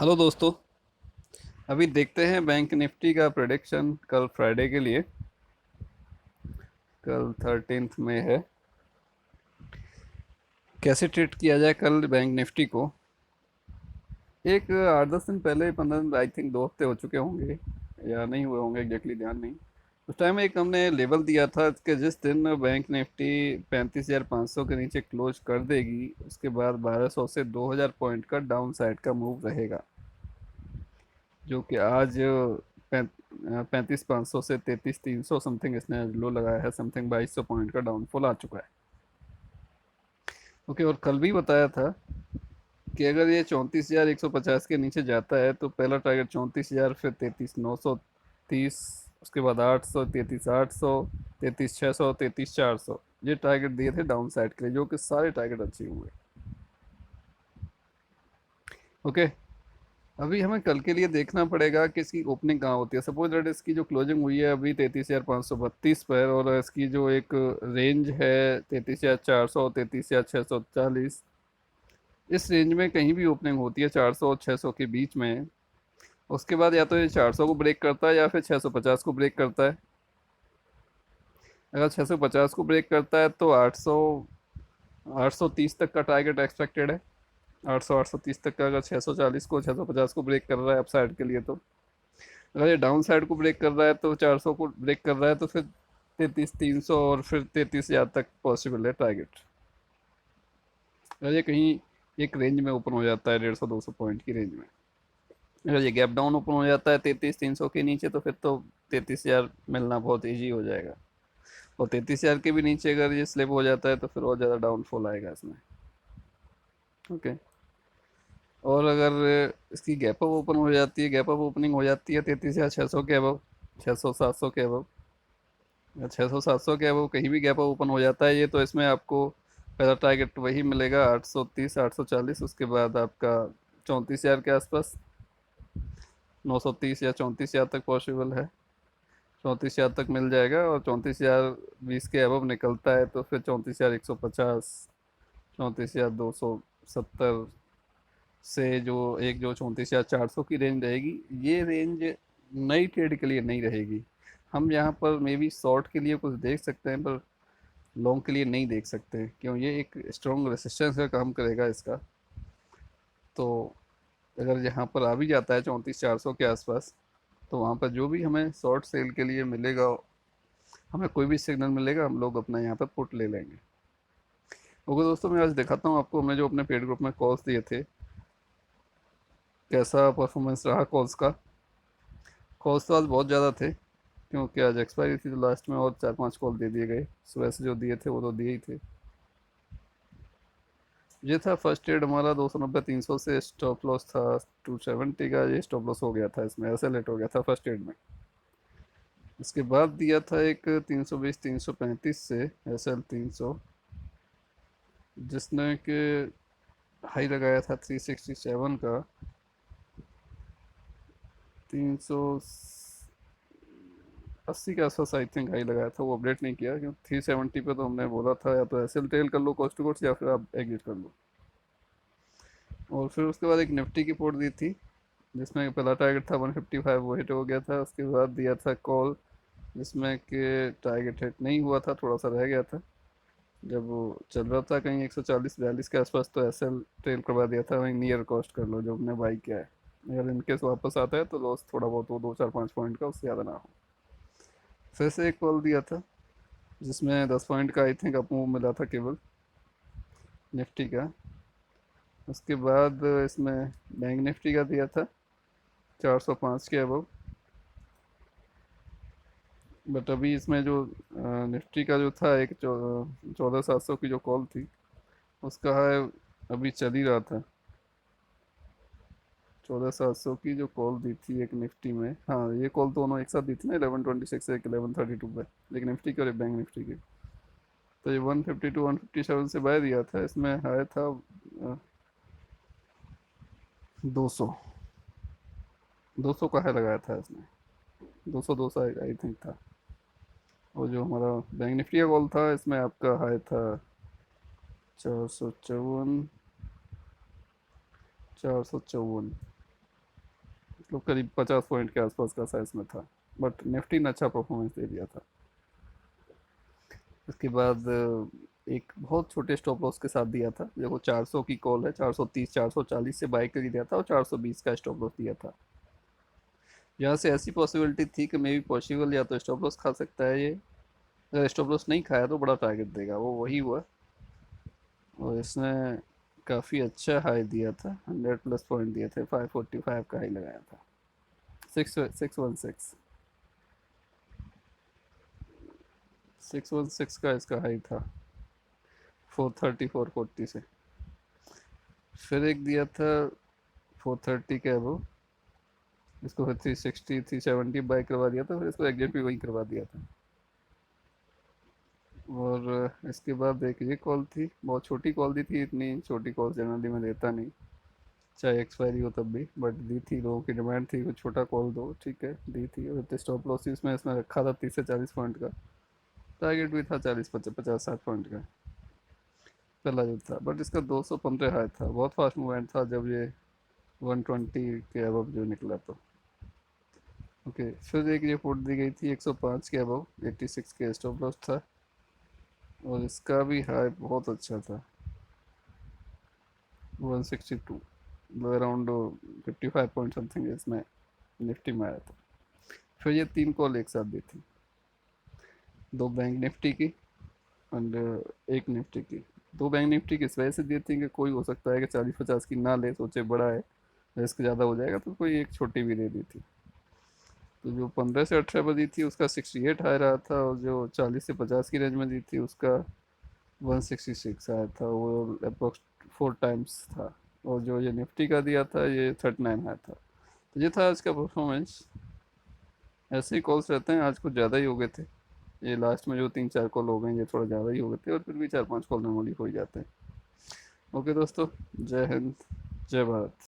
Hello दोस्तों। अभी देखते हैं बैंक निफ्टी का प्रेडिक्शन कल फ्राइडे के लिए। कल 13 में है। कैसे ट्रेड किया जाए कल बैंक निफ्टी को। एक 8-10 दिन पहले, 15 दिन, आई थिंक 2 हफ्ते हो चुके होंगे या नहीं हुए होंगे, एग्जैक्टली ध्यान नहीं। उस टाइम एक हमने लेवल दिया था कि जिस दिन बैंक निफ्टी 35,500 के नीचे क्लोज कर देगी, उसके बाद 1200 से 2000 पॉइंट का डाउन साइड का मूव रहेगा। जो कि आज 35,500 से 33,300 समथिंग इसने लो लगाया है। समथिंग 2200 पॉइंट का डाउनफॉल आ चुका है। ओके, और कल भी बताया था कि अगर ये 34,150 के नीचे जाता है तो पहला टारगेट 34,000, फिर 33,930, उसके बाद 800, 33,800, 33,600, 33,400, ये टारगेट दिए थे डाउन साइड के लिए, जो कि सारे टारगेट अचीव हुए। ओके, अभी हमें कल के लिए देखना पड़ेगा कि इसकी ओपनिंग कहाँ होती है। सपोज दैट इसकी जो क्लोजिंग हुई है अभी 33,532 पर, और इसकी जो एक रेंज है 33,400, 33,640, इस रेंज में कहीं भी ओपनिंग होती है 400 और 600 के बीच में, उसके बाद या तो ये 400 को ब्रेक करता है या फिर 650 को ब्रेक करता है। अगर 650 को ब्रेक करता है तो 830 तक का टारगेट एक्सपेक्टेड है। 830 तक का। अगर 640 को 650 को ब्रेक कर रहा है अप साइड के लिए, तो अगर ये डाउन साइड को ब्रेक कर रहा है तो 400 को ब्रेक कर रहा है तो फिर 33,300 और फिर 33,000 तक पॉसिबल है टारगेट। अगर ये कहीं एक रेंज में ओपन हो जाता है 150-200 पॉइंट की रेंज में, अगर ये गैप डाउन ओपन हो जाता है 33,300 के नीचे, तो फिर तो 33,000 मिलना बहुत ईजी हो जाएगा। और 33,000 के भी नीचे अगर ये स्लिप हो जाता है तो फिर और ज़्यादा डाउनफॉल आएगा इसमें। ओके, और अगर इसकी गैप अप ओपन हो जाती है, गैप अप ओपनिंग हो जाती है 33,600 के अबव, 600-700 के अबव, 600-700 के अबव कहीं भी गैप अप ओपन हो जाता है ये, तो इसमें आपको पहला टारगेट वही मिलेगा 830, 840, उसके बाद आपका 34,000 के आसपास, 930 या 34,000 तक पॉसिबल है। 34,000 तक मिल जाएगा, और 34,020 के अबव निकलता है तो फिर 34,150, 34,270 से जो एक जो 34,400 की रेंज रहेगी, ये रेंज नई ट्रेड के लिए नहीं रहेगी। हम यहाँ पर मे बी शॉर्ट के लिए कुछ देख सकते हैं, पर लॉन्ग के लिए नहीं देख सकते, क्यों ये एक स्ट्रॉन्ग रेसिस्टेंस का काम करेगा इसका। तो अगर यहाँ पर आ भी जाता है 34,400 के आसपास, तो वहाँ पर जो भी हमें शॉर्ट सेल के लिए मिलेगा, हमें कोई भी सिग्नल मिलेगा, हम लोग अपना यहाँ पर पुट ले लेंगे। ओके दोस्तों, मैं आज दिखाता हूँ आपको हमने जो अपने पेड ग्रुप में कॉल्स दिए थे, कैसा परफॉर्मेंस रहा कॉल्स का। कॉल्स तो आज बहुत ज़्यादा थे, क्योंकि आज एक्सपायरी थी, तो लास्ट में और 4-5 कॉल दे दिए गए। सुबह से जो दिए थे वो तो दिए ही थे। ये था फर्स्ट ट्रेड हमारा 290-300 से, स्टॉप लॉस था 270 का। ये स्टॉप लॉस हो गया था, इसमें ऐसे लेट हो गया था फर्स्ट ट्रेड में। इसके बाद दिया था एक 320-335 से, एस एल 300, जिसने कि हाई लगाया था 367 का। 380 के आसपास आई थिंक हाई लगाया था, वो अपडेट नहीं किया, क्योंकि 370 पे तो हमने बोला था या तो एस एल टेल कर लो कॉस्ट टू कॉस्ट, या फिर आप एग्जिट कर लो। और फिर उसके बाद एक निफ्टी की पोर्ट दी थी, जिसमें पहला टारगेट था 155, वो हिट हो गया था। उसके बाद दिया था कॉल, जिसमें कि टारगेट हिट नहीं हुआ था, थोड़ा सा रह गया था। जब वो चल रहा था कहीं 140-42 के आसपास, तो एस एल ट्रेल करवा दिया था, वहीं नियर कॉस्ट कर लो जो हमने बाई किया है। अगर इनकेस वापस आता है तो लॉस थोड़ा बहुत हो, 2-4-5 पॉइंट का, उससे ज़्यादा ना हो। फिर से एक कॉल दिया था, जिसमें 10 पॉइंट का आई थिंक अप मूव मिला था केवल निफ्टी का। उसके बाद इसमें बैंक निफ्टी का दिया था 405 के अबव। बट अभी इसमें जो निफ्टी का जो था एक 14,700 की जो कॉल थी, उसका है अभी चल ही रहा था। 14,700 की जो कॉल दी थी एक निफ्टी में, हाँ ये कॉल दोनों एक साथ दी थी ना, 1126 एक 1132 पे, एक निफ्टी की और एक बैंक निफ्टी की। तो ये 152-157 से बाय दिया था। इसमें हाई था 200, 200 का हाई लगाया था इसने, 200 आई थिंक था। और जो हमारा बैंक निफ्टी का कॉल था, इसमें आपका हाई था 454, 454। मतलब करीब 50 पॉइंट के आसपास का साइज में था, बट निफ्टी ने अच्छा परफॉर्मेंस दे दिया था। उसके बाद एक बहुत छोटे स्टॉप लॉस के साथ दिया था, देखो 400 की कॉल है, 430 440 से बाय कर दिया था और 420 का स्टॉप लॉस दिया था। यहाँ से ऐसी पॉसिबिलिटी थी कि मे भी पॉसिबल या तो स्टॉप लॉस खा सकता है ये, अगर स्टॉप लॉस नहीं खाया तो बड़ा टारगेट देगा, वो वही हुआ। और इसने काफ़ी अच्छा हाई दिया था, 100+ पॉइंट दिए थे, 545 का हाई लगाया था। 616 का इसका हाई था, 430 440 से। फिर एक दिया था 430 के अबव, इसको फिर 360 370 बाय करवा दिया था, फिर इसको एग्जिट भी वही करवा दिया था। और इसके बाद एक ये कॉल थी, बहुत छोटी कॉल दी थी, इतनी छोटी कॉल जनरली मैं देता नहीं, चाहे एक्सपायरी हो तब भी, बट दी थी, लोगों की डिमांड थी कुछ छोटा कॉल दो, ठीक है दी थी। और स्टॉप लॉस इसमें इसमें रखा था 30 से 40 पॉइंट का, टारगेट भी था 40 50 60 पॉइंट का पहला जो था, बट इसका 215 हाई था, बहुत फास्ट मूवमेंट था जब ये 120 के अबव जो निकला तो। ओके, फिर एक रिपोर्ट दी गई थी 105 के अबव, 86 के स्टॉप लॉस था, और इसका भी हाई बहुत अच्छा था, 162, अराउंड 55 पॉइंट समथिंग इसमें निफ्टी में आया था। फिर ये तीन कॉल एक साथ दी थी, दो बैंक निफ्टी की एंड एक निफ्टी की। दो बैंक निफ्टी की इस वजह से दी थी कि कोई हो सकता है कि 40 50 की ना ले, सोचे बड़ा है रिस्क ज़्यादा हो जाएगा, तो कोई एक छोटी भी दे दी थी। तो जो 15 से 18 पर दी थी उसका 68 हाई रहा था, और जो 40 से 50 की रेंज में दी थी उसका 166 आया था, वो अप्रोक्स 4 टाइम्स था। और जो ये निफ्टी का दिया था ये 39 आया था। तो ये था आज का परफॉर्मेंस। ऐसे ही कॉल्स रहते हैं, आज कुछ ज़्यादा ही हो गए थे, ये लास्ट में जो 3 4 कॉल हो गए ये थोड़ा ज़्यादा ही हो गए थे, और फिर भी 4 5 कॉल नॉर्मली हो ही जाते हैं। ओके दोस्तों, जय हिंद, जय भारत।